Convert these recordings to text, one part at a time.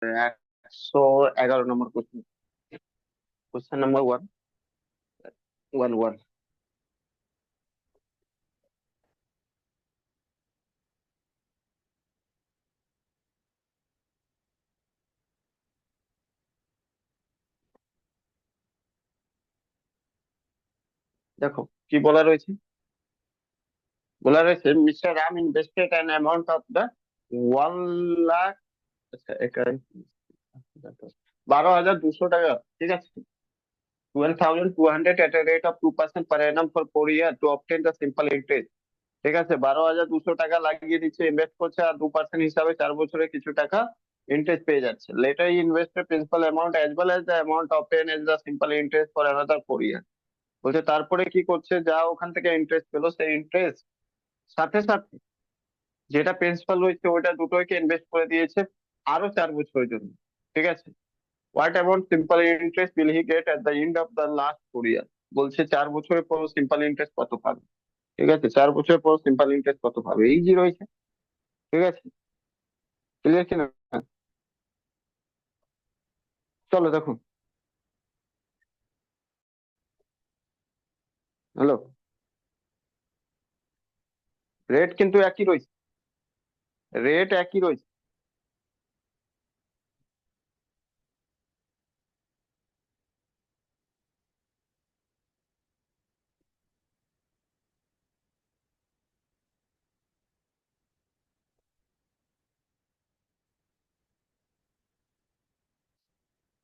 111 নম্বর question. Question number one. One one. দেখো কি বলা রয়েছে। বলা রয়েছে mister Ram invested an amount of the 1 lakh. আচ্ছা এখানে 12,200 টাকা। ঠিক আছে। 12,200 at a rate of 2% per annum for 4 years to obtain the simple interest। ঠিক আছে, 12,200 টাকা লাগিয়ে দিচ্ছে, ইনভেস্ট করছে, আর 2% হিসাবে 4 বছরে কিছু টাকা ইন্টারেস্ট পেয়ে যাচ্ছে। Letter invested principal amount as well as the amount obtain as the simple interest for another 4 ইয়ার। বলছে তারপরে কি করছে, যা ওখান থেকে ইন্টারেস্ট পেলো সেই ইন্টারেস্ট সাথে সাথে যেটা প্রিন্সিপাল রয়েছে ওটা দুটোকে ইনভেস্ট করে দিয়েছে আরো 4 বছরের জন্য। ঠিক আছে। What amount simple interest will he get at the end of the last 4 ইয়ার। বলছে 4 বছরের পর সিম্পল ইন্টারেস্ট কত পাবে। ঠিক আছে, 4 বছরের পর সিম্পল ইন্টারেস্ট কত পাবে, এই যে রয়েছে। ঠিক আছে, ক্লিয়ার কিনা। চলো দেখো। হ্যালো। রেট কিন্তু একই রয়েছে। রেট একই রয়েছে।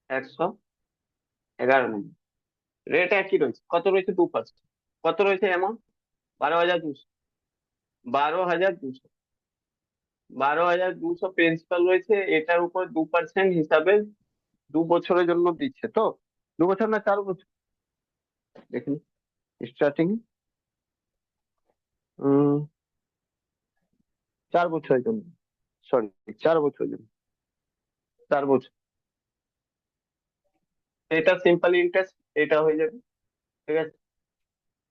111 নম্বর। রেট একই রয়েছে, কত রয়েছে, 2%। কত রয়েছে অ্যামাউন্ট, 12,200। 12,200। 12,200 প্রিন্সিপাল রয়েছে, এটার উপর 2% হিসাবে 2 বছরের জন্য দিচ্ছে তো। 2 বছর না 4 বছর। দেখুন স্টার্টিং 4 বছরের জন্য। সরি, 4 বছরের জন্য। 4 বছর। এটা সিম্পল ইন্টারেস্ট, এটা হয়ে যাবে। ঠিক আছে,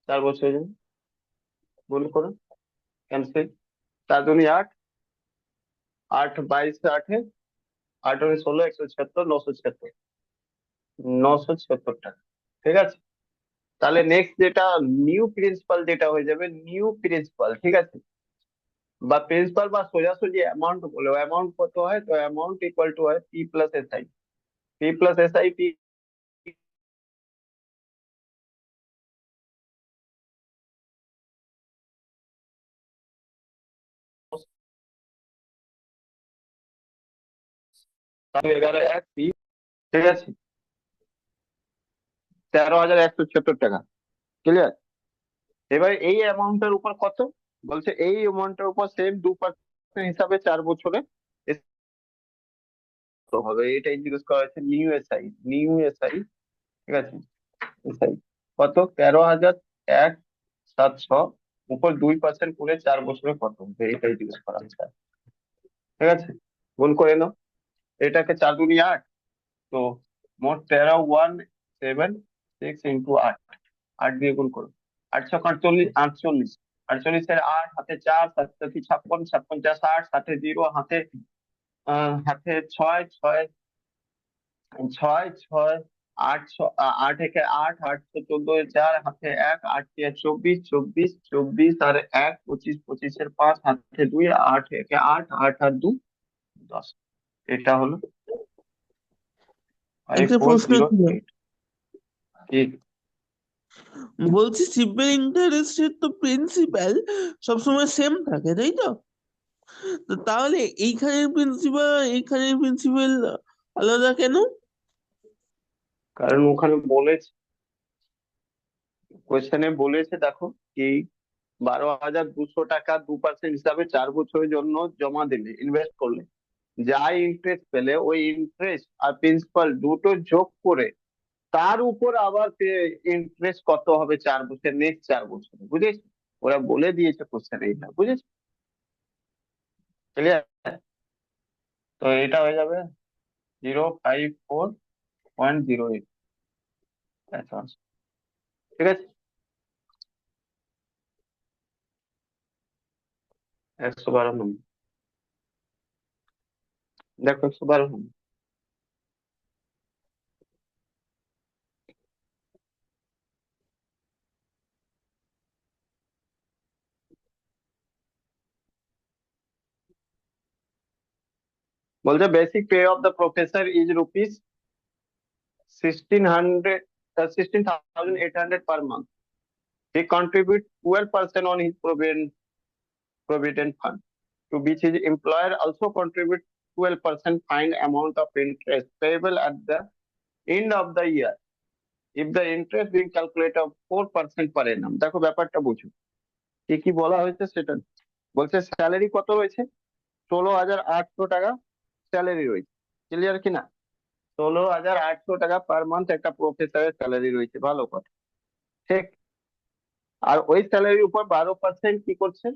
4 বছরের জন্য। গুণ করুন, ক্যান্সেল। 4 দুনি 8। 8 22 8-এ, 8 আর 16, 176, 976। 976 টাকা। ঠিক আছে। তাহলে নেক্সট যেটা নিউ প্রিন্সিপাল যেটা হয়ে যাবে, নিউ প্রিন্সিপাল। ঠিক আছে, বা প্রিন্সিপাল বা সোজাসুজি অ্যামাউন্ট বলে, অ্যামাউন্ট কত হয়, তো অ্যামাউন্ট ইকুয়াল টু হয় P plus S I. P plus S I P. তাহলে 11 1 পি। ঠিক আছে, 13,176 টাকা। ক্লিয়ার। এবার এই অ্যামাউন্টের উপর কত, বলছে এই অ্যামাউন্টের উপর সেম 2% হিসাবে 4 বছরে তো হবে, এটাই জিজ্ঞেস করা হয়েছে। New S I, new S I. ঠিক আছে, এস আই কত, 13,107 উপর 2% করে 4 বছরে কত হবে, এটাই জিজ্ঞেস করা হয়েছে। ঠিক আছে, গুণ করে নাও। এটাকে 4 দুনি 8, তো মোট 13,176 ইন্টু 8। 8 দিয়ে গুণ করো। 8 × 48, 48। 48-এর 8, হাতে 4, 7 × 56, 56 × 60, হাতে 0, হাতে হাতে 6, 6 6 6 8 8 একে 8, 8 × 14, 4, হাতে 1, 8 × 24, 24, 24 আর 1, 25, 25-এর 5, হাতে 2, 8 একে 8, 8 আর 2 10। এটা হলো ফাইভ একটা ফোর প্রশ্ন জিরো ছিল, এইট কি। বলছি সিম্পল ইন্টারেস্টের তো প্রিন্সিপাল সবসময় সেম থাকে, তাই তো? তো তাহলে এইখানের প্রিন্সিপাল আলাদা কেন? কারণ ওখানে বলেছে, কোয়েশ্চেনে বলেছে, দেখো কি, 12,200 টাকা 2% হিসাবে 4 বছরের জন্য জমা দিলে, ইনভেস্ট করলে, যা ইন্টারেস্ট পেলে ওই ইন্টারেস্ট আর প্রিন্সিপাল দুটো যোগ করে তার উপর আবার ইন্টারেস্ট কত হবে 4 বছর, নেক্সট 4 বছরে। বুঝেছি, ওরা বলে দিয়েছে কোশ্চেন, এইটা বুঝেছি। ক্লিয়ার। তো এটা হয়ে যাবে 054.08। ঠিক আছে, 112 নম্বর। দেখো 112 নম্বর। বলছে basic pay off the professor is rupees 16,800 per month. He contributes 12% on his provident fund, to which his employer also contributes 12% fine amount of interest payable at the end of the year. If the interest being calculated of 4% per annum, দেখো ব্যাপারটা বুঝো কি কি বলা হয়েছে সেটা। বলছে salary কত রয়েছে, 16,800 টাকা স্যালারি রয়েছে, ক্লিয়ার কিনা? 16,800 টাকা পার মান্থ একটা প্রফেসরের স্যালারি রয়েছে, ভালো কথা, ঠিক। আর ওই স্যালারির উপর 12% কি করছে,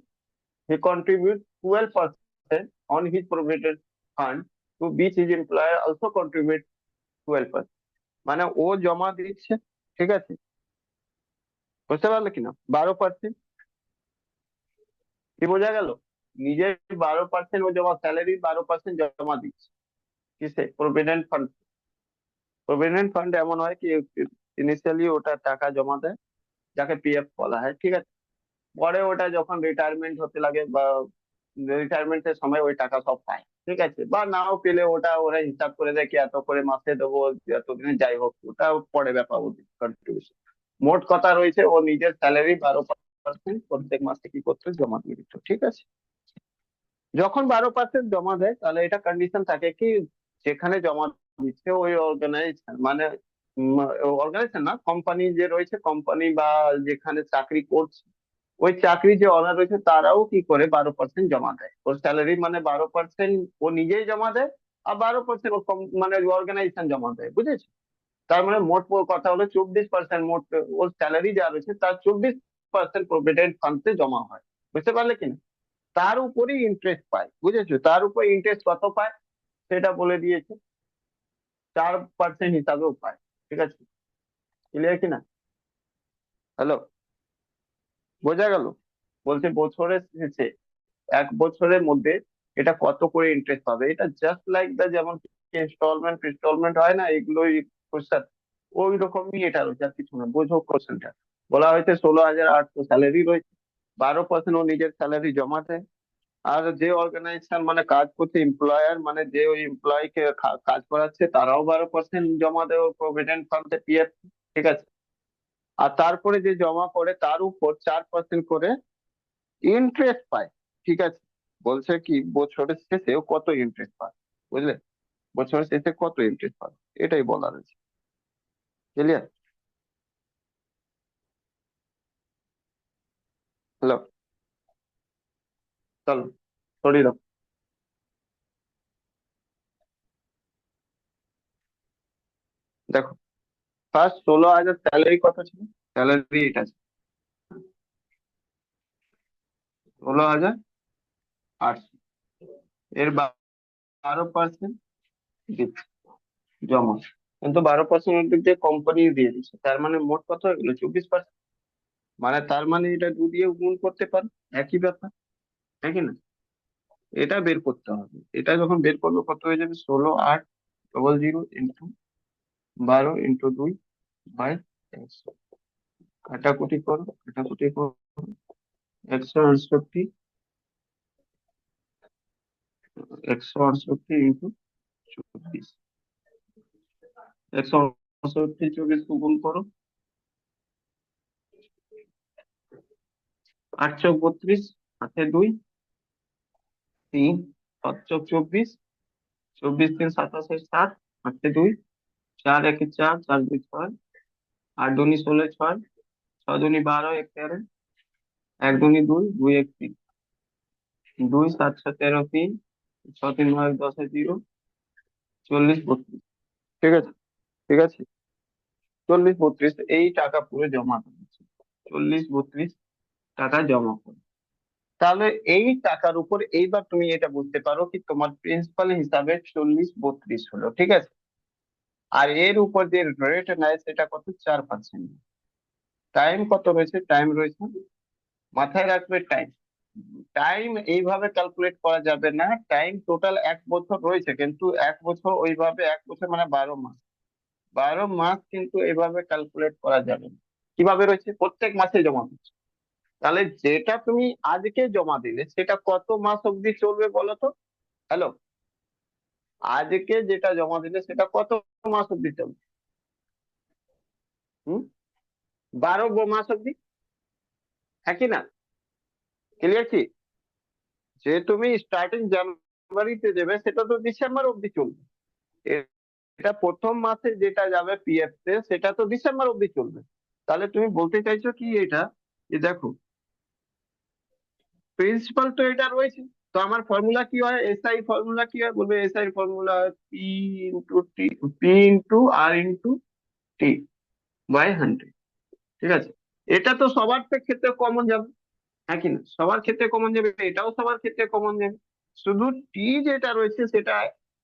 he contribute 12% on his provident fund, to which his employer also contribute 12%। মানে ও জমা দিচ্ছে, ঠিক আছে, বুঝতে পারলে কিনা? 12%, কি বোঝা গেল? নিজের 12% ও জমা, স্যালারি 12% জমা দিচ্ছে কিসে, প্রভিডেন্ট ফান্ড। প্রভিডেন্ট ফান্ড এমন হয় কি, ইনিশিয়ালি ওটা টাকা জমা দেয়, যাকে পিএফ বলা হয়, ঠিক আছে। পরে ওটা যখন রিটায়ারমেন্ট হতে লাগে বা রিটায়ারমেন্টের সময় ওই টাকা সব পায়, ঠিক আছে, বা নাও পেলে ওটা ওরা হিসাব করে দেয় কি এত করে মাসে দেবো, এতদিনে, যাই হোক, ওটা পরে ব্যাপার, ওদের কন্ট্রিবিউশন। মোট কথা রয়েছে ও নিজের স্যালারি 12% প্রত্যেক মাসে কি করতো, জমা দিয়ে দিত, ঠিক আছে। যখন 12% জমা দেয় তাহলে এটা কন্ডিশন থাকে কি, যেখানে জমা দিচ্ছে ওই অর্গানাইজেশন, মানে অর্গানাইজেশন না, কোম্পানি যে রয়েছে, কোম্পানি বা যেখানে চাকরি করছে, ওই চাকরি যে অনার রয়েছে তারাও কি করে 12% জমা দেয় ওর স্যালারি, মানে 12% ও নিজেই জমা দেয়, আর 12% মানে অর্গানাইজেশন জমা দেয়, বুঝেছো? তার মানে মোট কথা হলো 24%, মোট ওর স্যালারি যা রয়েছে তার 24% প্রভিডেন্ট ফান্ডে জমা হয়, বুঝতে পারলে কিনা? তার উপরেই ইন্টারেস্ট পায়, বুঝেছো? তার উপর ইন্টারেস্ট কত পায় সেটা বলে দিয়েছে, 4% হিসাবেও পায়, ঠিক আছে, ক্লিয়ার কিনা? হ্যালো, বোঝা গেল? বলছে বছরের শেষে, এক বছরের মধ্যে এটা কত করে ইন্টারেস্ট পাবে, এটা জাস্ট লাইক দা, যেমন ইনস্টলমেন্ট হয় না, এগুলোই কোশ্চেন, ওই রকমই এটা রয়েছে, আর কিছু না, বোঝো কোশ্চেনটা। বলা হয়েছে 16,800 স্যালারি রয়েছে, 12% ও নিজের স্যালারি জমা দেয়, আর যে অর্গানাইজেশন মানে কাজ করছে, এমপ্লয়ার মানে যে ওই এমপ্লয়ি কে কাজ করাচ্ছে, তারাও 12% জমা দেয় প্রভিডেন্ট ফান্ডে, পিএফ, ঠিক আছে। আর তারপরে যে জমা করে তার উপর 4% করে ইন্টারেস্ট পায়, ঠিক আছে। বলছে কি বছরের শেষে ও কত ইন্টারেস্ট পায়, বুঝলে? বছরের শেষে কত ইন্টারেস্ট পায়, এটাই বলার আছে, ক্লিয়ার? হ্যালো, চলো, সরিয়ে দাও। দেখো, ফার্স্ট 16,000 স্যালারি কত ছিল, স্যালারি এটা ছিল 16,800, এর 12% দিচ্ছে জমা, কিন্তু 12% দিক দিয়ে কোম্পানি দিয়ে দিচ্ছে, তার মানে মোট কত হয়ে গেলো, 24%। মানে তার মানে এটা 2 দিয়ে গুণ করতে পারো, একই ব্যাপার, তাই কি না? এটা বের করতে হবে, এটা যখন বের করবো কত হয়ে যাবে, 16,800 ইন্টু 12 ইন্টু 2/100, কাটাকুটি করো, কাটাকুটি করো, 168, 168 ইন্টু 24, 168 24 গুণ করো, 8 চৌক 32, হাতে 2, 3, 7 চৌক 24, 24 3 27 60, হাতে 2, 4 1 4, 4 2 6, 8 2 16 6, 6 2 12 1 13, 1 2 2, 2 1 3, 2 7 7 13 3, 6 3 9 10 0, 40 32, ঠিক আছে, ঠিক আছে, 40 32 এই টাকা পুরো জমা করেছে, 40 32 টাকা জমা করে। তাহলে এই টাকার উপর এইবার তুমি এটা বুঝতে পারো কি তোমার প্রিন্সিপাল হিসাবে 40 32 হলো, ঠিক আছে। আর এর উপর যে রেট নেয় সেটা কত, 4%। টাইম কত রয়েছে, টাইম রয়েছে, মাথায় রাখবে টাইম। টাইম এইভাবে ক্যালকুলেট করা যাবে না, টাইম টোটাল 1 বছর রয়েছে, কিন্তু 1 বছর ওইভাবে, 1 বছর মানে 12 মাস, 12 মাস কিন্তু এইভাবে ক্যালকুলেট করা যাবে না। কিভাবে রয়েছে, প্রত্যেক মাসে জমা দিচ্ছে। তাহলে যেটা তুমি আজকে জমা দিলে সেটা কত মাস অবধি চলবে বলো তো? হ্যালো, আজকে যেটা জমা দিলে সেটা কত মাস অব্দি চলবে? হম 12 মাস অব্দি, হ্যাঁ কি না? ক্লিয়ার কি? যে তুমি স্টার্টিং জানুয়ারিতে দেবে সেটা তো ডিসেম্বর অব্দি চলবে। এটা প্রথম মাসে যেটা যাবে পিএফ তে সেটা তো ডিসেম্বর অব্দি চলবে। তাহলে তুমি বলতে চাইছো কি এটা, যে দেখো প্রিন্সিপাল তো এটা রয়েছে। তো আমার ফর্মুলা কি হয়, এসআই ফর্মুলা কি হয় বলবে, SI formula P into T, P into R into T by 100। ঠিক আছে, এটা তো সবার ক্ষেত্রে কমন যাবে, হ্যাঁ কি না? সবার ক্ষেত্রে কমন যাবে, এটাও সবার ক্ষেত্রে কমন যাবে। শুধু টি যেটা রয়েছে সেটা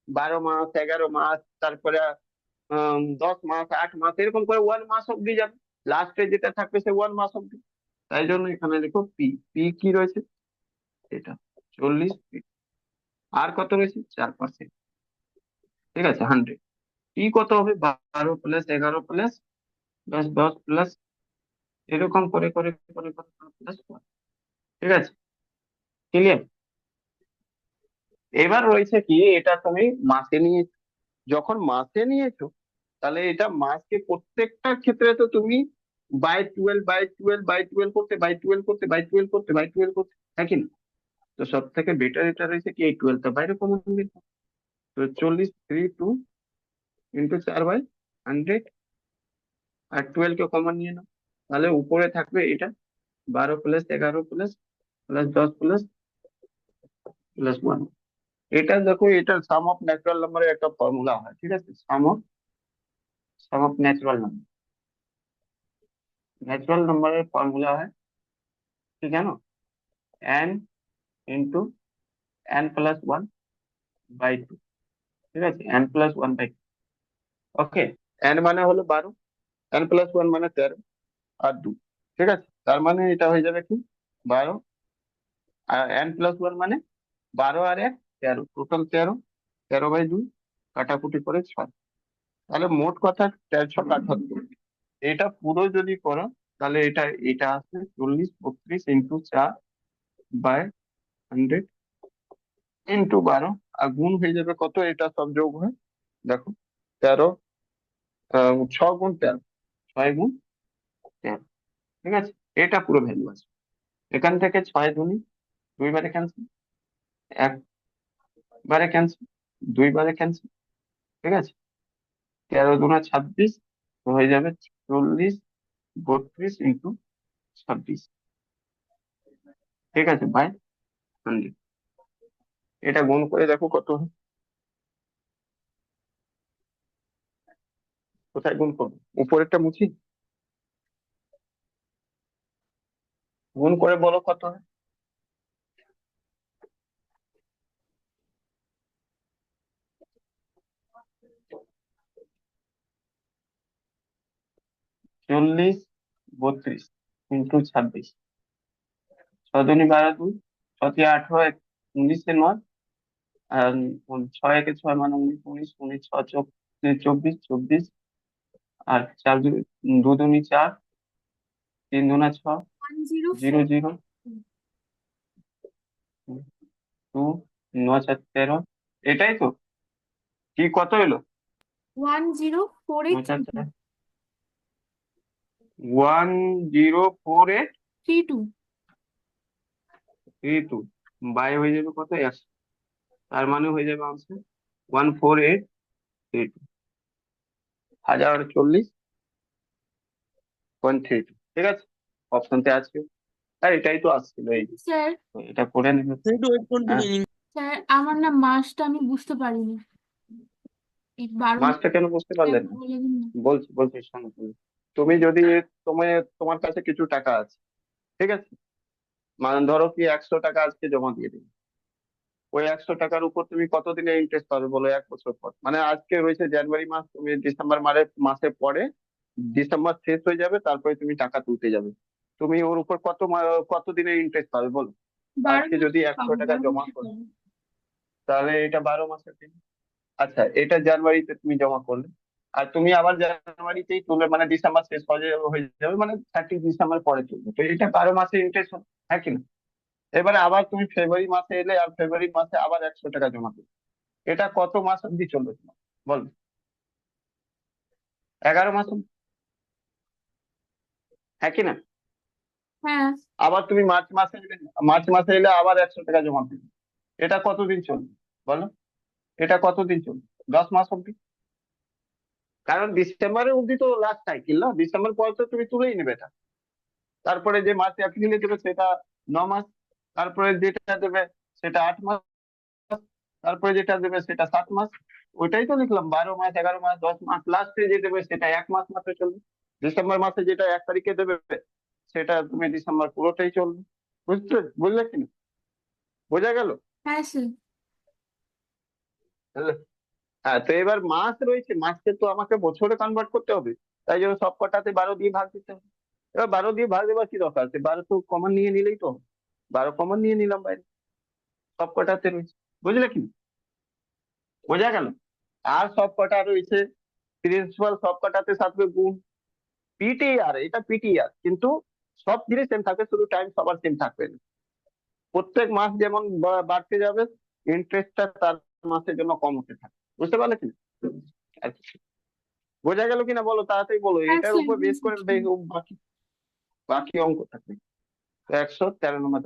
12 মাস, 11 মাস, তারপরে 10 মাস, 8 মাস, এরকম করে 1 মাস অব্দি যাবে। লাস্টে যেটা থাকবে সে 1 মাস অব্দি। তাই জন্য এখানে লিখো পি। পি কি রয়েছে, এটা 40 পি। আর কত রয়েছে, 4%। ঠিক আছে, 100। টি কত হবে, 12 প্লাস 11 প্লাস 10, 10 প্লাস, এরকম করে করে করে করে প্লাস 1। ঠিক আছে, ক্লিয়ার? এবার রয়েছে কি, এটা তুমি মাসে নিয়ে, যখন মাসে নিয়েছো তাহলে এটা মাসকে প্রত্যেকটার ক্ষেত্রে তো তুমি বাই 12 বাই 12 বাই 12 করতে, বাই 12 করতে, বাই 12 করতে, বাই 12 করতে, হ্যাঁ কি না? তো সব থেকে বেটার এটা রয়েছে কি, এই 12টা বাইরে কমন নিবে। তো 40 3 2 ইন্টু 4/100, আর 12 কে কমন নিয়ে নাও। তাহলে উপরে থাকবে এটা 12 plus 11 plus plus 10 plus plus 1। এটা দেখো, এটা সাম অফ ন্যাচারাল নাম্বারের একটা ফর্মুলা হয়। ঠিক আছে, সাম অফ ন্যাচারাল নাম্বার, ন্যাচারাল নাম্বারের ফর্মুলা হয় কি জানো, এন ইন্টু n+1/2। ঠিক আছে, n+1/2। ওকে, এন মানে হলো 12, n+1 মানে 13, আর 2। ঠিক আছে, তার মানে এটা হয়ে যাবে কি 12, আর n+1 মানে 12 আর 1 13, টোটাল 13, 13/2 কাটাকুটি করে 6। তাহলে মোট কথা 478। এটা পুরো যদি করো তাহলে এটা এটা আসবে 40 32 ইন্টু 4/100 ইন্টু 12, আর গুণ হয়ে যাবে কত, এটা সব যোগ হয় দেখো 13, 6 গুণ 13, 6 গুণ 13। ঠিক আছে, এটা পুরো ভ্যালু আছে। এখান থেকে 6 দুনি 2 বারে ক্যান্সেল, 1 বারে ক্যান্সেল, 2 বারে ক্যান্সেল। ঠিক আছে, 13 দুনা 26, হয়ে যাবে 40 32 ইন্টু 26। ঠিক আছে, বাই 100। এটা গুণ করে দেখো কত হয়। কোথায় গুণ করবো, উপরেরটা মুছি, গুণ করে বলো কত হয়। 40 32 ইন্টু 26, 6 দুনি 12, 2, 6 × 3 = 18, 19 এ 9, আর 6 × 1 = 6, মানে 19, 19, 19 6 24, 24, আর 2 দুনি 4, 3 দুনা 6, 0 0 2, 9 × 4 = 13। এটাই তো, কি কত এলো, 104832 104832, বাই হয়ে যাবে কত, 100। তার মানে হয়ে যাবে আনসার 14832, 1040.32। ঠিক আছে, অপশনতে আছে, আর এটাই তো আসছিল এই, স্যার। তো এটা করে নেবে। একটু ওয়েট করতে হ্যাঁ, দিন। স্যার আমার না মাসটা আমি বুঝতে পারিনি, এই 12 মাসটা কেন বুঝতে পারলে না? বলে দিন না। বলছি বলছি, শোনো তুমি। তুমি যদি তুমি তোমার কাছে কিছু টাকা আছে, ঠিক আছে, মানে ধরো কি 100 টাকা আজকে জমা দিয়ে দিবে। ওই 100 টাকার উপর তুমি কতদিনে ইন্টারেস্ট পাবে বলো, 1 বছর পর। মানে আজকে রয়েছে জানুয়ারি মাস, তুমি ডিসেম্বর মাসের পরে, ডিসেম্বর শেষ হয়ে যাবে, তারপরে তুমি টাকা তুলতে যাবে। তুমি ওর উপর কতদিনে ইন্টারেস্ট পাবে বলো? 12 আজকে যদি মাসে একশো পাবো, টাকা 12 জমা মাসে করো, পাবো। তাহলে এটা 12 মাসের দিন। আচ্ছা, এটা জানুয়ারিতে তুমি জমা করলে, আর তুমি আবার জানুয়ারিতেই তুলবে, মানে ডিসেম্বর শেষ হয়ে যাবে, মানে 30 ডিসেম্বর পরে তুলবে, তো এটা 12 মাসের ইন্টারেস্ট হবে, হ্যাঁ কি না? এবারে আবার তুমি ফেব্রুয়ারি মাসে এলে, আর ফেব্রুয়ারি মাসে আবার 100 টাকা জমা করবে। এটা কত মাস অব্দি চলবে তোমার বল? 11 মাস অব্দি, হ্যাঁ কি না? হ্যাঁ, আবার তুমি মার্চ মাসে এলে আবার 100 টাকা জমা দিবে। এটা কতদিন চলবে বলো? এটা কতদিন চলবে? 10 মাস অব্দি। কারণ ডিসেম্বরের অব্দি তো লাস্ট সাইকেল না, ডিসেম্বর পর তো তুমি তুলেই নেবে এটা। তারপরে যে মার্চ এপ্রিলে দেবে সেটা 9 মাস, তারপরে যেটা দেবে সেটা 8 মাস, তারপরে যেটা দেবে সেটা 7 মাস। ওইটাই তো লিখলাম, 12 মাস, 11 মাস, 10 মাস, লাস্টে যে দেবে সেটা 1 মাস মাত্র চলবে। ডিসেম্বর মাসে যেটা 1 তারিখে দেবে সেটা তুমি ডিসেম্বর পুরোটাই চলবে। বুঝলে কি না? বোঝা গেল? হ্যাঁ স্যার। বুঝলে? হ্যাঁ, তো এবার মাস রয়েছে, মাসকে তো আমাকে বছরে কনভার্ট করতে হবে। তাই জন্য সব কটাতে 12 দিয়ে ভাগ দিতে হবে। এবার 12 দিয়ে ভাগ দেওয়ার কি দরকার আছে, 12 তো কমন নিয়ে নিলেই তো হবে। 12 কমন নিয়ে নিলাম বাইরে, সব কটাতে রয়েছে। বুঝলে কি? বোঝা গেল? আর সব কটা রয়েছে প্রিন্সিপাল, সব কটাতে থাকবে গুণ। পিটিআর, এটা পিটিআর, কিন্তু সব জিনিস সেম থাকবে, শুধু টাইম সবার সেম থাকবে না। প্রত্যেক মাস যেমন বাড়তে যাবে, ইন্টারেস্টটা তার মাসের জন্য কম হতে থাকে। বুঝতে পারলে কি? আচ্ছা, বোঝা গেল কিনা বলো, তাড়াতাড়ি বলো, হ্যাঁ এটার স্যার, উপর বেস করে বুঝেছি। বাকি বাকি অঙ্ক থাকবে। তো 113 নম্বর।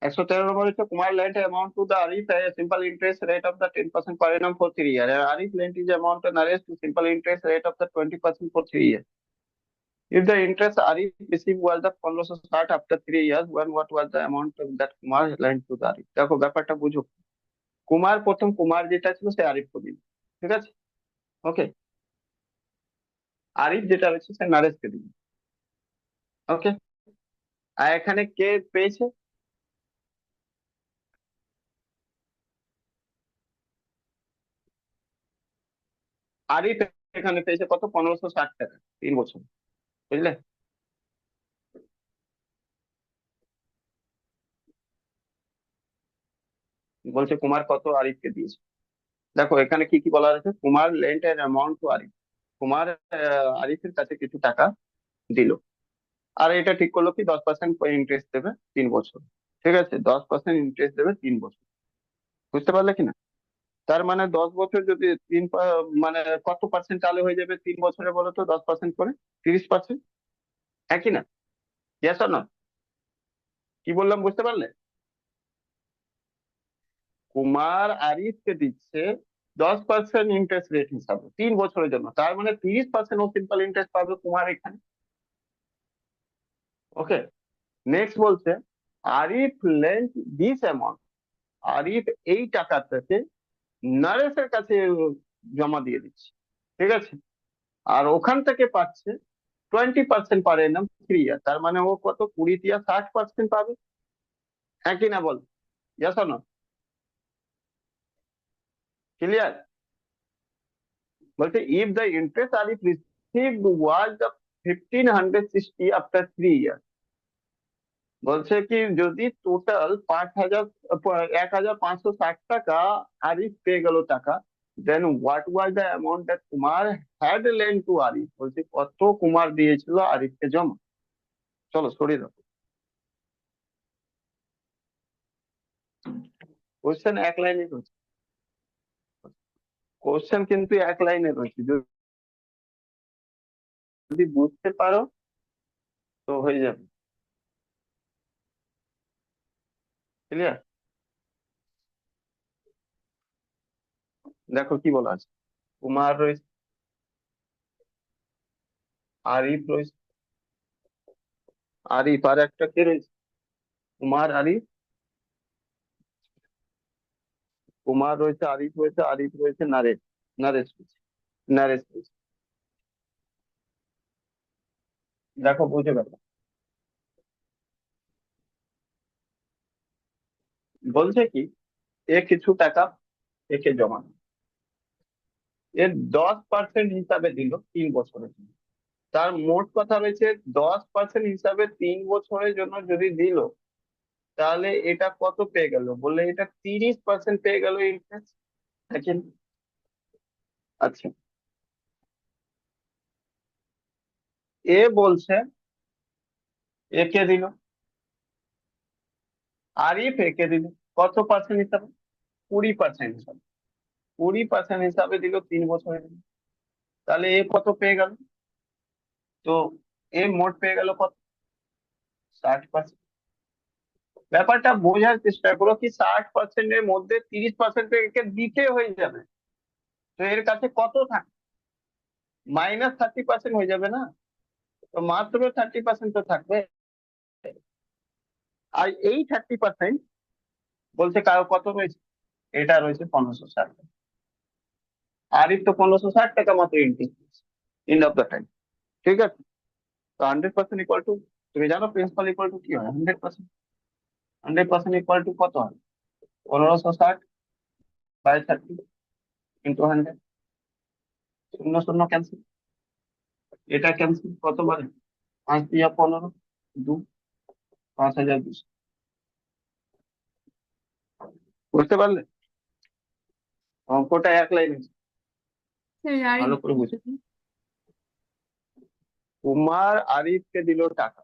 113 নম্বর হচ্ছে Kumar lent amount to the Arif a simple interest rate of the 10% per annum for 3 years. And Arif lent his amount to Naresh to simple interest rate of the 20% for 3 years. If the interest Arif received was the 1560 after 3 years, when what was the amount that Kumar lent to the Arif? দেখো ব্যাপারটা বুঝো। কুমার যেটা ছিল সে আরিফকে দিল, ঠিক আছে? ওকে, আরিফ যেটা রয়েছে সে নারেশকে দিল। ওকে, আর এখানে কে পেয়েছে? আরিফ এখানে পেয়েছে কত? 1560 টাকা, 3 বছর। বুঝলে? বলছে কুমার কত আরিফকে দিয়েছে। দেখো এখানে কি কি বলা হয়েছে, Kumar lent N amount two Arif. Kumar আরিফের কাছে কিছু টাকা দিল, আর এটা ঠিক করলো কি 10% ইন্টারেস্ট দেবে 3 বছর। ঠিক আছে, 10% ইন্টারেস্ট দেবে 3 বছর। বুঝতে পারলে কিনা? তার মানে 10 বছর যদি মানে কত পার্সেন্ট তাহলে হয়ে যাবে 3 বছরে বলো তো, 10% করে 30%, হ্যাঁ কি না? Yes or no? কি বললাম বুঝতে পারলে? কুমার আরিফকে দিচ্ছে 10% ইন্টারেস্ট রেট হিসাবে 3 বছরের জন্য, তার মানে 30% ও সিম্পল ইন্টারেস্ট পাবে কুমার এখানে। ওকে, নেক্সট বলছে Arif lent this amount. Arif এই টাকাটাকে নরেশের কাছে জমা দিয়ে দিচ্ছে, ঠিক আছে? আর ওখান থেকে পাচ্ছে 20% পার এনাম 3 ইয়ার, তার মানে ও কত, 20 দিয়া 60% পাবে, হ্যাঁ কি না বল? Yes or no? ক্লিয়ার? বলছে if the interest Arif received was the 1560 after 3 year. বলছে কি যদি টোটাল 1560 টাকা আরিফ পেয়ে গেল টাকা, then what was the amount that Kumar had lent to Arif. বলছে কত কুমার দিয়েছিল আরিফকে জমা। চলো সরিয়ে দাও, কোশ্চেন 1 লাইনে রয়েছে। কোশ্চেন কিন্তু 1 লাইনে রয়েছে, যদি বুঝতে পারো তো হয়ে যাবে। ক্লিয়ার? দেখো কি বলা আছে, কুমার রয়েছে, আরিফ রয়েছে, আরিফ আর একটা কে রয়েছে, কুমার আরিফ, কুমার রয়েছে, আরিফ রয়েছে, নরেশ রয়েছে, নরেশ রয়েছে। দেখো বুঝে গেল? বলছে কি এ কিছু টাকা একে জমা দিল। এর 10% হিসাবে দিল 3 বছরের জন্য। তার মোট কথা রয়েছে 10% হিসাবে 3 বছরের জন্য যদি দিল, তাহলে এটা কত পেয়ে গেল বললে, এটা 30% পেয়ে গেল ইন্টারেস্ট। দেখেন, আচ্ছা এ বলছে একে দিল, আরিফ একে দিল, কত পার্সেন্ট হিসাবে? 20% হিসাবে। 20% হিসাবে দিল 3 বছরের জন্য। তাহলে এ কত পেয়ে গেল? তো এ মোট পেয়ে গেল কত? 60%। ব্যাপারটা বোঝার চেষ্টা করো কি 60%-এর মধ্যে 30% একে দিতে হয়ে যাবে, তো এর কাছে কত থাকে? -30% হয়ে যাবে না? তো মাত্র 30% তো থাকবে। আর এই 30% বলছে কারো কত রয়েছে? এটা রয়েছে 1560 টাকা। আরিফ তো 1560 টাকা মাত্র interest end of the time. ঠিক আছে, তো 100% ইকুয়াল টু, তুমি জানো প্রিন্সিপাল ইকুয়াল টু কি হয়? 100%। 100% ইকুয়াল টু কত হয়? 1560/30 ইন্টু 100। শূন্য শূন্য ক্যান্সেল, এটা ক্যান্সেল, কতবার? 5 × 15, 2, 5200। বুঝতে পারলে? অঙ্কটা এক লাইন, স্যার আর ভালো করে বুঝো। কুমার আরিফকে দিল টাকা,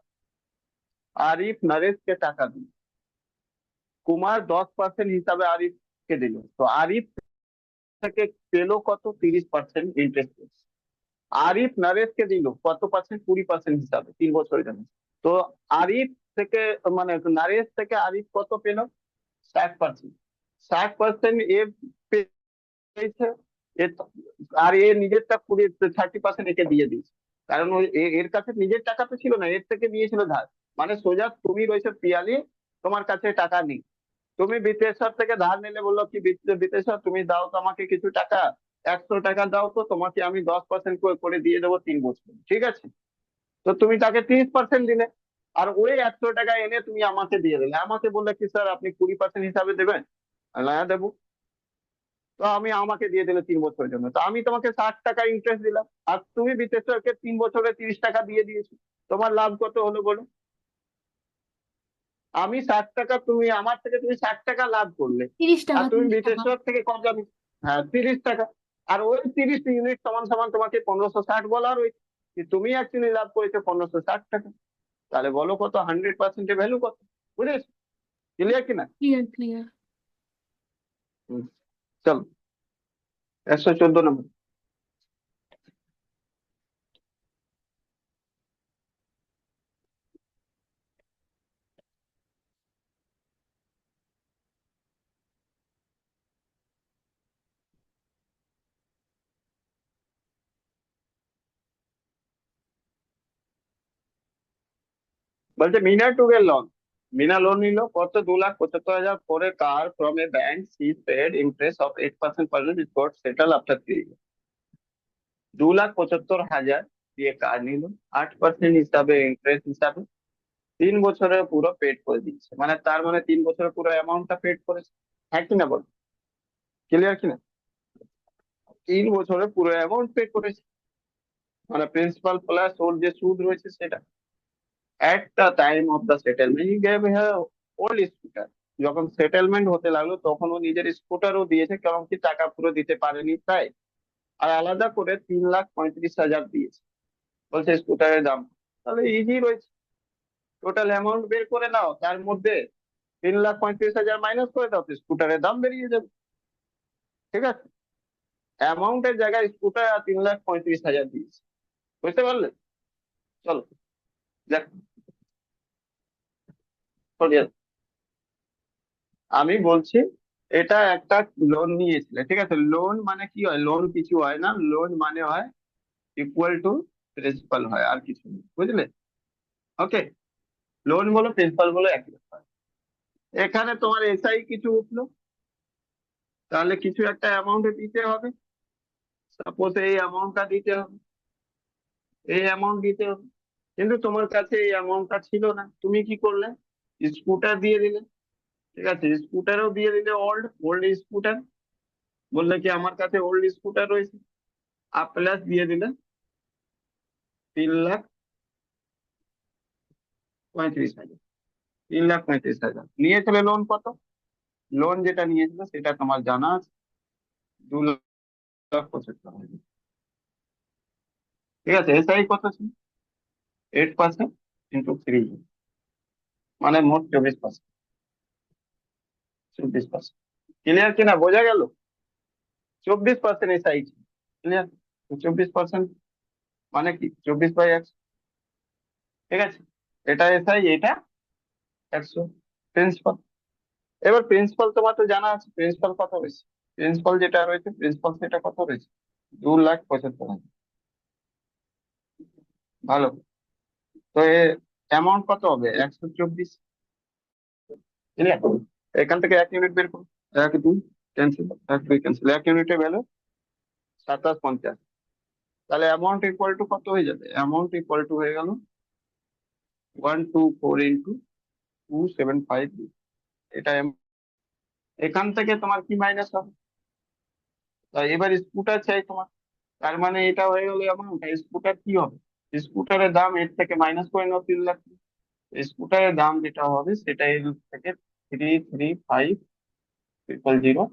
আরিফ নরেশকে টাকা দিল। কুমার 10% হিসাবে আরিফকে দিল, তো আরিফ থেকে পেলো কত? 30% ইন্টারেস্ট। আরিফ নরেশকে দিল কত পার্সেন্ট? 20% হিসাবে 3 বছরের জন্য। তো আরিফ থেকে, মানে নরেশ থেকে আরিফ কত পেল? 60%। 60% এ পেয়েছে। আর এ নিজেরটা 30% একে দিয়ে দিয়েছে, কারণ এর কাছে নিজের টাকা তো ছিল না, এর থেকে নিয়েছিল ধার। মানে সোজা তুমি রয়েছে পিয়ালি, তোমার কাছে টাকা নেই, তুমি বিতেশ্বর থেকে ধার নিলে, বললো কি বিতেশ্বর তুমি দাও তো আমাকে কিছু টাকা, 100 টাকা দাও, তো তোমাকে আমি 10% করে দিয়ে দেবো 3 বছর, ঠিক আছে? তো তুমি তাকে 30% দিলে, আর ওই 100 টাকা এনে তুমি আমাকে দিয়ে দিলে, আমাকে বললে কি স্যার আপনি 20% হিসাবে দেবেন? না, দেবো। তো আমি আমাকে দিয়ে দিলে 3 বছরের জন্য, তো আমি তোমাকে 60 টাকা ইন্টারেস্ট দিলাম, আর তুমি বিতেশ্বরকে 3 বছরে 30 টাকা দিয়ে দিয়েছো। তোমার লাভ কত হলো বলো? আমি 60 টাকা, তুমি আমার থেকে তুমি 60 টাকা লাভ করলে, 30 টাকা, আর তুমি 30 টাকা। বিতেশ্বর থেকে কত দামি? হ্যাঁ, 30 টাকা। আর ওই 30 ইউনিট সমান সমান তোমাকে 1560 বলার ওই, তুমি অ্যাকচুয়ালি লাভ করেছো 1560 টাকা। তাহলে বলো কত 100% এর ভ্যালু কত? বুঝেছো? ক্লিয়ার কিনা? Clear, clear. হুম, চলো 114 নম্বর। বলছে Meena took a loan, Meena loan নিল কত? 2,75,000 for a car from a bank, she paid interest of 8% per annum, it got settled after 3 years। 2,75,000 দিয়ে কার নিল, 8% হিসাবে ইন্টারেস্ট হিসাবে 3 বছরে পুরো পেড করে দিচ্ছে, মানে তার মানে 3 বছরে পুরো অ্যামাউন্টটা পেড করেছে। হ্যাঁ কিনা বল? ক্লিয়ার কিনা? 3 বছরে পুরো অ্যামাউন্ট পে করেছে, মানে প্রিন্সিপাল প্লাস ওর যে সুদ রয়েছে সেটা। At the time of the settlement he gave here old scooter. যখন সেটেলমেন্ট হতে লাগলো তখন ও নিজের স্কুটারও দিয়েছে, কারণ কি টাকা পুরো দিতে পারেনি তাই। আর আলাদা করে 3,35,000 দিয়েছে। বলছে স্কুটারের দাম, তাহলে ইজি রয়েছে, টোটাল অ্যামাউন্ট বের করে নাও, তার মধ্যে 3,35,000 মাইনাস করে দাও, তো স্কুটারের দাম বেরিয়ে যাবে। ঠিক আছে, অ্যামাউন্টের জায়গায় স্কুটার আর 3,35,000 দিয়েছে। বুঝতে পারলে? চলো দেখ, আমি বলছি এটা একটা লোন নিয়েছিলে, ঠিক আছে? লোন মানে কি হয়? লোন কিছু হয় না, লোন মানে হয় ইকুয়াল টু প্রিন্সিপাল হয়, আর কিছু নেই, বুঝলে? ওকে, লোন বলো প্রিন্সিপাল বলো একই ব্যাপার। এখানে তোমার এসআই কিছু উঠলো, তাহলে কিছু একটা অ্যামাউন্টে দিতে হবে। সাপোজ এই অ্যামাউন্টটা দিতে হবে, এই অ্যামাউন্ট দিতে হবে, কিন্তু তোমার কাছে এই অ্যামাউন্টটা ছিল না, তুমি কি করলে? স্কুটার দিয়ে দিলে। ঠিক আছে, স্কুটারও দিয়ে দিলে, ওল্ড ওল্ড স্কুটার, বললে কি আমার কাছে ওল্ড স্কুটার রয়েছে, আর প্লাস দিয়ে দিলে 3,35,000। 3,35,000 নিয়েছিল লোন কত? লোন যেটা নিয়েছিল সেটা তোমার জানা আছে, 2,75,000। ঠিক আছে, এসআই কত ছিল? 8% ইন্টু 3, মানে মোট 24%। 24%, ক্লিয়ার কিনা, বোঝা গেল? 24% এসআই, ক্লিয়ার? 24% মানে কি 24/100, ঠিক আছে? এটা এসআই, এটা 100 প্রিন্সিপাল। এবার প্রিন্সিপাল তোমার তো জানা আছে, প্রিন্সিপাল কত রয়েছে, প্রিন্সিপাল যেটা রয়েছে, প্রিন্সিপাল সেটা কত রয়েছে, 2,75,000। ভালো। তো অ্যামাউন্ট কত হবে, 124। ক্লিয়ার? এখান থেকে 1 ইউনিট বের করো। 1 2 ক্যান্সেল, 1 2 ক্যান্সেল, 1 ইউনিটের ভ্যালু 2750। তাহলে অ্যামাউন্ট ইকুয়াল টু কত হয়ে যাবে, অ্যামাউন্ট ইকুয়াল টু হয়ে গেল 124 ইন্টু 275। এটা এখান থেকে তোমার কি মাইনাস হবে, তাই এবার স্কুটার চাই তোমার। তার মানে এটা হয়ে গেল অ্যামাউন্ট। স্কুটার কি হবে, স্কুটারের দাম এর থেকে মাইনাস করে নাও, 3 লাখ। স্কুটারের দাম যেটা হবে সেটা এর থেকে 335,000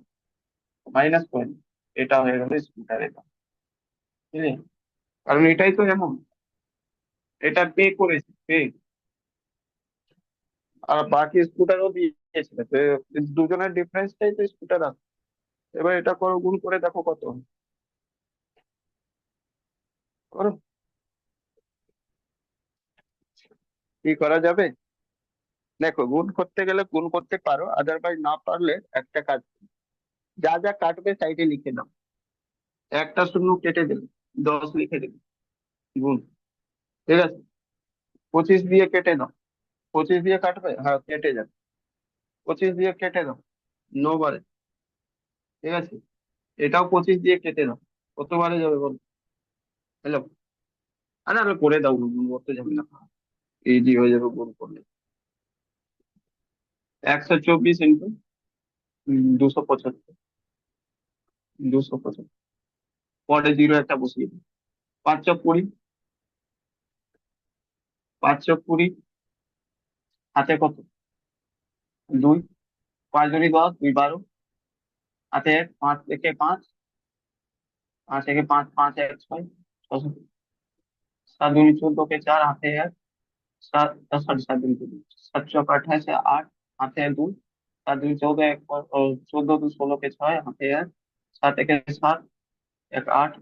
মাইনাস করে নাও। এটা হয়ে গেল স্কুটারের দাম, বুঝলি? কারণ এটাই তো অ্যামাউন্ট, এটা পে করেছে, পে। আর বাকি স্কুটারও দিয়েছিল, তো দুজনের ডিফারেন্সটাই তো স্কুটার আছে। এবার এটা করো, গুণ করে দেখো কত হয়। করো, কি করা যাবে? দেখো, গুণ করতে গেলে গুণ করতে পারো, আদারওয়াইজ না পারলে একটা কাজ, যা যা কাটবে সাইডে লিখে দাও। একটা শূন্য কেটে দেবে, 10 লিখে দেবে, গুণ। ঠিক আছে? 25 দিয়ে কেটে দাও, 25 দিয়ে কাটবে, হ্যাঁ কেটে যাবে, 25 দিয়ে কেটে দাও, 9 বারে। ঠিক আছে? এটাও 25 দিয়ে কেটে দাও, কতবারে যাবে বলো? হ্যালো? আরে আরে করে দাও, গুণ করতে যাবে না, ইজি হয়ে যাবে গুণ করলে। 124 ইন্টু 275, 275, পরে জিরো একটা বসিয়ে দিই। 5 × 20, 5 × 20, হাতে কত, 2, 5 × 2 = 10, 2 12, হাতে 1, 5 থেকে 5, 5 থেকে 5, 5 1 6, 7 × 14 = 4, হাতে 1, 7 সরি 7 × 2, 7 × 28 = 8, হাতে 2, 7 × 14 1, 14 × 16 = 6, হাতে 1, 7 1 7, 1 8,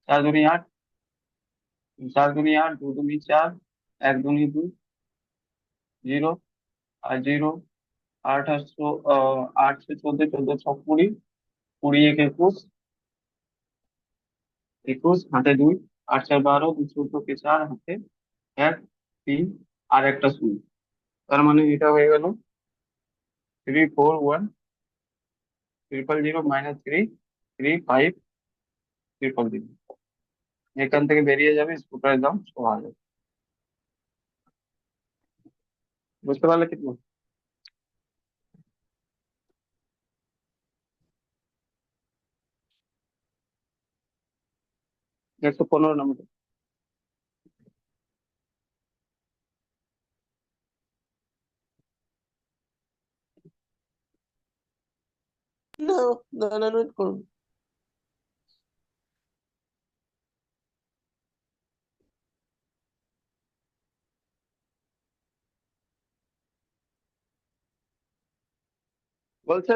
4 2 8, 4 2 8, 2 2 4, 1 2 2, 0 আর 0, 8 আর 8 14, 14 6 20, 20 1 21, 21, হাতে 2, 8 4 12, 2 14 কে 4, হাতে 1 3 আর একটা শূন্য। তার মানে এটা হয়ে গেল 341,000 -3 3 5,000। এখান থেকে বেরিয়ে যাবে স্কুটারের দাম 6,000। বুঝতে পারলে কি তুমি? 115 নম্বর। না, না, ওয়েট করুন। বলছে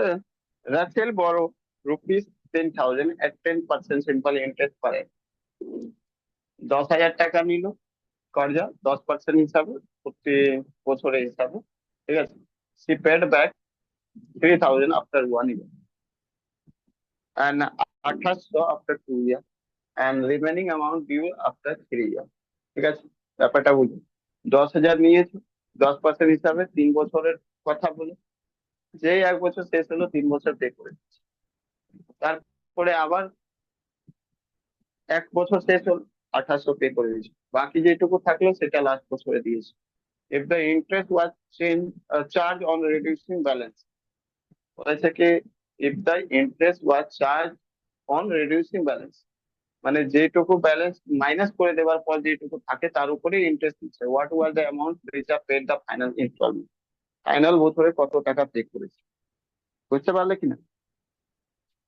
রাসেল বড় ₹10,000 at 10% সিম্পল ইন্টারেস্ট পারে। 10,000 টাকা নিল কর্জা, 10% হিসাবে, প্রতি বছরের হিসাবে। ঠিক আছে? she paid back 3,000 after 1 year and 2800 after 2 years and remaining amount due after 3 years। ঠিক আছে? ব্যাপারটা বুঝুন, 10,000 নিয়েছে, 10% হিসাবে 3 বছরের কথা বলে, যেই 1 বছর শেষ হলো 3 বছর পে করে দিচ্ছে। তারপরে আবার 1 বছর শেষ হলো, 2800 পে করে দিয়েছে, বাকি যেটুকু থাকলো সেটা লাস্ট বছরে দিয়েছে। if the interest was charged on reducing balance, বলেছে কি if the interest was charged on reducing balance, মানে যেটুকু ব্যালেন্স মাইনাস করে দেওয়ার পর যেটুকু থাকে তার উপরে ইন্টারেস্ট দিচ্ছে। What was the amount which are paid the final installment, final বছরে কত টাকা পে করেছে। বুঝতে পারলে কিনা?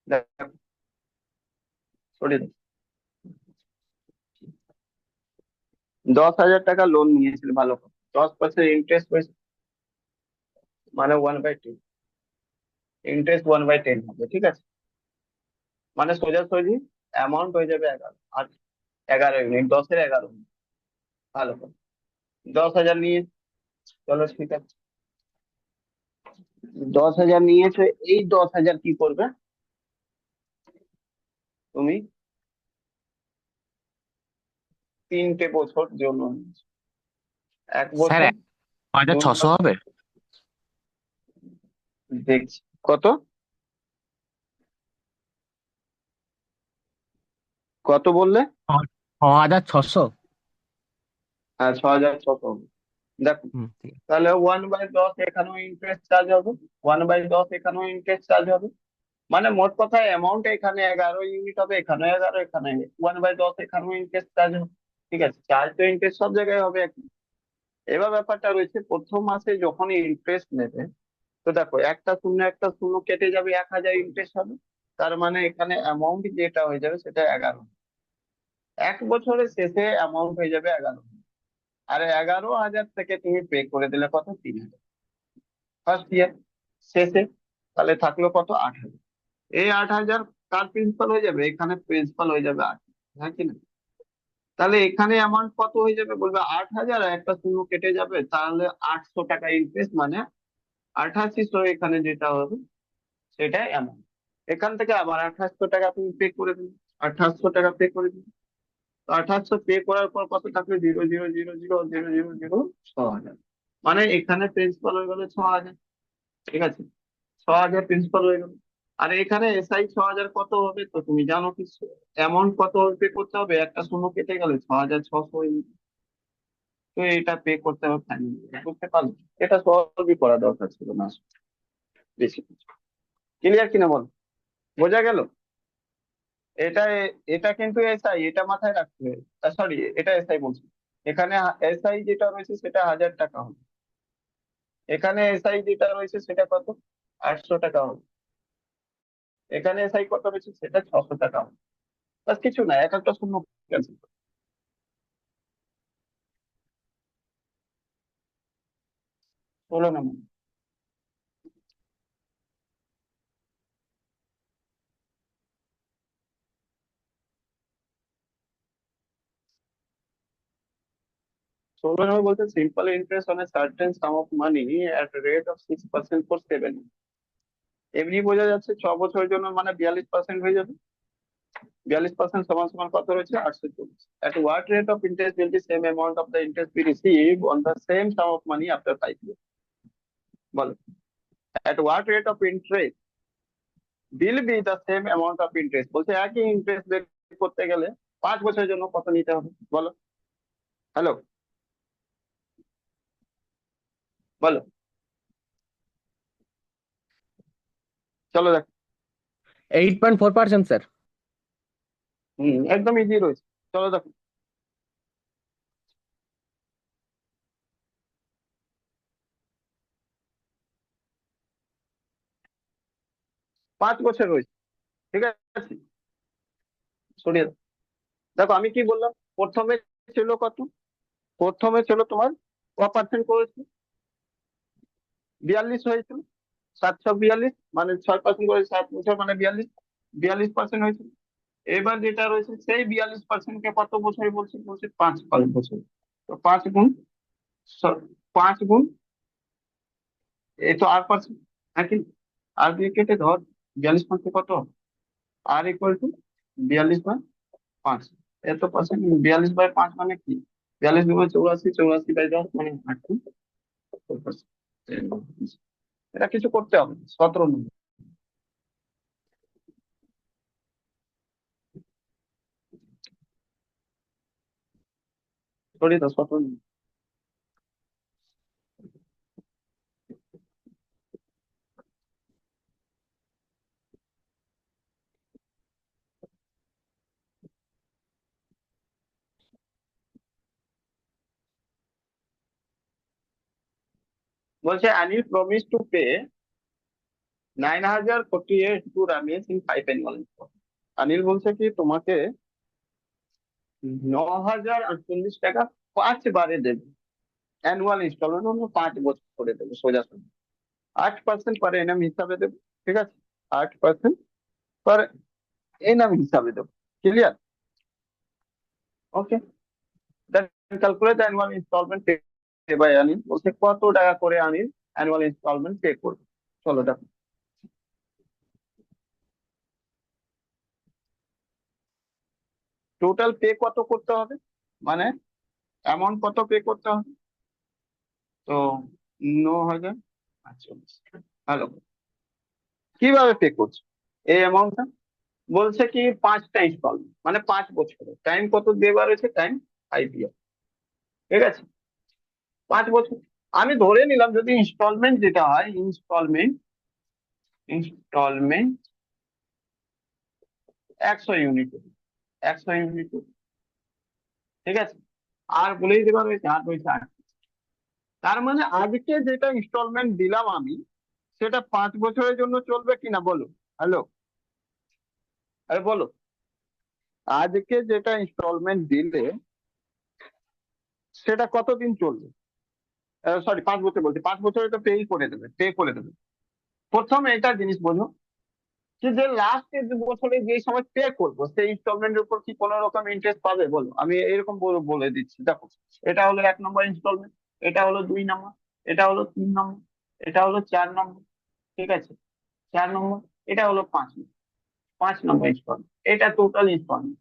দেখো, সরিয়ে দাও। 10,000 টাকা লোন নিয়েছিল, ভালো কথা, 10% ইন্টারেস্ট হয়েছে, মানে 1/10, ইন্টারেস্ট 1/10 হবে, ঠিক আছে, মানে সোজাসুজি অ্যামাউন্ট হয়ে যাবে 11, আর 11 ইউনিট, 10-এর 11, ভালো কথা, 10,000 নিয়ে, চলো ঠিক আছে, 10,000 নিয়েছো, এই 10,000 কি করবে তুমি? 3টে বছর জন্য নিয়েছো। এক স্যার বছর 1,600 ন্যূনতম, হবে। দেখছি কত, কত বললে? 6,600। 6,600 হবে। দেখো, হুম, ঠিক আছে। তাহলে 1/10 এখানেও ইন্টারেস্ট চার্জ হবে, 1/10 এখানেও ইন্টারেস্ট চার্জ হবে, মানে মোট কথা অ্যামাউন্ট এখানে 11 ইউনিট হবে, এখানে 11, এখানে 1/10, এখানেও ইন্টারেস্ট চার্জ হবে, ঠিক আছে, চার্জ তো ইন্টারেস্ট সব জায়গায় হবে একই। এবার ব্যাপারটা রয়েছে, প্রথম মাসে যখন ইন্টারেস্ট নেবে, তো দেখো একটা শূন্য একটা শূন্য কেটে যাবে, 1,000 ইন্টারেস্ট হবে, তার মানে এখানে অ্যামাউন্ট যেটা হয়ে যাবে সেটা 11, এক বছরের শেষে অ্যামাউন্ট হয়ে যাবে 11, আর 11,000 থেকে তুমি পে করে দিলে কত, 3,000 ফার্স্ট ইয়ার শেষে, তাহলে থাকলো কত, 8,000, এই 8,000 কার প্রিন্সিপাল হয়ে যাবে, এখানে প্রিন্সিপাল হয়ে যাবে 8,000, হ্যাঁ কি না? তাহলে এখানে অ্যামাউন্ট কত হয়ে যাবে বলবে, 8,000, আর একটা শূন্য কেটে যাবে, তাহলে 800 টাকা ইন্টারেস্ট, মানে 8800, এখানে যেটা হবে সেটাই অ্যামাউন্ট, এখান থেকে আবার 2800 টাকা তুমি পে করে দিবে, 2800 টাকা পে করে দিবে, তো 2800 পে করার পর কত থাকবে, 0,000,000,000,000, 6,000, মানে এখানে প্রিন্সিপাল হয়ে গেল 6,000, ঠিক আছে, 6,000 প্রিন্সিপাল হয়ে গেল, আর এখানে এসআই 6,000 কত হবে, তো তুমি জানো কি অ্যামাউন্ট কত পে করতে হবে, একটা শূন্য কেটে গেলে 6,600, তো এটা পে করতে হবে ফাইনালি, বুঝতে পারলো? এটা সলভই করা দরকার ছিল না, বেশি কিছু, ক্লিয়ার কিনা বল, বোঝা গেল? এটা এটা কিন্তু এসআই, এটা মাথায় রাখতে হবে, সরি, এটা এসআই বলছি, এখানে এসআই যেটা রয়েছে সেটা 1,000 টাকা হবে, এখানে এসআই যেটা রয়েছে সেটা কত, 800 টাকা হবে, এখানে এসআই কত রয়েছে সেটা 600 টাকা হবে, বাস কিছু না, এক একটা শূন্য cancel হলো না মনে হয়? 16 নম্বর বলতে, simple interest on a certain some of money at rate of 6% for 7, এমনি বোঝা যাচ্ছে 6 বছরের জন্য, মানে 42% হয়ে যাবে, 42% সমান সমান কত রয়েছে, 840, at what rate of interest will the same amount of the interest be received on the same sum of money after 5 years, বলো, at what rate of interest will be the same amount of interest, বলছে একই interest বের করতে গেলে 5 বছরের জন্য কত নিতে হবে, বলো, হ্যালো, বলো, চলো দেখ, 8.4%, স্যার। একদম ইজি রয়েছে, চলো দেখো, 5 বছর রয়েছে, ঠিক আছে, সরিয়ে দাও। দেখো আমি কি বললাম, প্রথমে ছিল কত, প্রথমে ছিল তোমার ক% করেছে, 42 হয়েছিল, 742, মানে 6% করে 7 বছর, মানে 42% হয়েছিল, এবার যেটা রয়েছে সেই 42% কে কত বছরে বলছে, বলছে 5 বছর, তো 5 গুণ, 5 গুণ, এই তো R%, হ্যাঁ কি, আর দিয়ে কেটে ধর, 42 কত, আর ইকুয়াল টু 42/5, এত পার্সেন্ট, 42/5 মানে কি, 42 × 84, 84/10, মানে 8%, এটা কিছু করতে হবে না, 17 নম্বর, সরি তো 17 নম্বর, বলছে Anil promise to pay 9,048 to Ramesh in 5 annual installments। Anil বলছে কি তোমাকে 9,048 টাকা 5 বারে দেবে, অ্যানুয়াল ইনস্টলমেন্ট অন্য 5 বছর করে দেবে সোজাসুজি, 8% পার এনাম হিসাবে দেবে, ঠিক আছে, 8% পার এনাম হিসাবে দেবে, clear? Okay, then calculate the annual instalment pay by Anil, বলছে কত টাকা করে অনিল অ্যানুয়াল ইনস্টলমেন্ট পে করবে। চলো দেখো, টোটাল পে কত করতে হবে, মানে অ্যামাউন্ট কত পে করতে হবে, তো 9,000, আচ্ছা, ভালো, কিভাবে পে করছে এই অ্যামাউন্টটা, বলছে কি 5টা ইনস্টলমেন্ট মানে 5 বছরে, টাইম কত দেওয়া রয়েছে, টাইম 5 ইয়ার, ঠিক আছে, 5 বছর। আমি ধরে নিলাম যদি ইনস্টলমেন্ট যেটা হয়, ইনস্টলমেন্ট 100 ইউনিট, 100 ইউনিট, ঠিক আছে, আর বলেই দেওয়া রয়েছে আর রয়েছে 8। তার মানে আজকে যেটা ইনস্টলমেন্ট দিলাম আমি, সেটা 5 বছরের জন্য চলবে কিনা বলো, হ্যালো, আরে বলো, আজকে যেটা ইনস্টলমেন্ট দিলে সেটা কতদিন চলবে, সরি 5 বছর বলছি, 5 বছরে তো পে করে দেবে। প্রথমে এটা জিনিস বোঝো যে লাস্ট বছরে যে সময় পে করবো সেই ইনস্টলমেন্টের উপর কি কোনো রকম ইন্টারেস্ট পাবে বলো, আমি এরকম বলে দিচ্ছি, দেখো, এটা হলো 1 নম্বর ইনস্টলমেন্ট, এটা হলো 2 নম্বর, এটা হলো 3 নম্বর, এটা হলো 4 নম্বর, ঠিক আছে, 4 নম্বর, এটা হলো 5 নম্বর, 5 নম্বর ইনস্টলমেন্ট, এটা টোটাল ইনস্টলমেন্ট,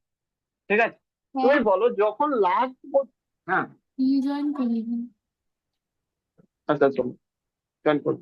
ঠিক আছে। তুমি হ্যাঁ, বলো যখন লাস্ট, হ্যাঁ, জয়েন করি। আচ্ছা চলো, জয়েন করো।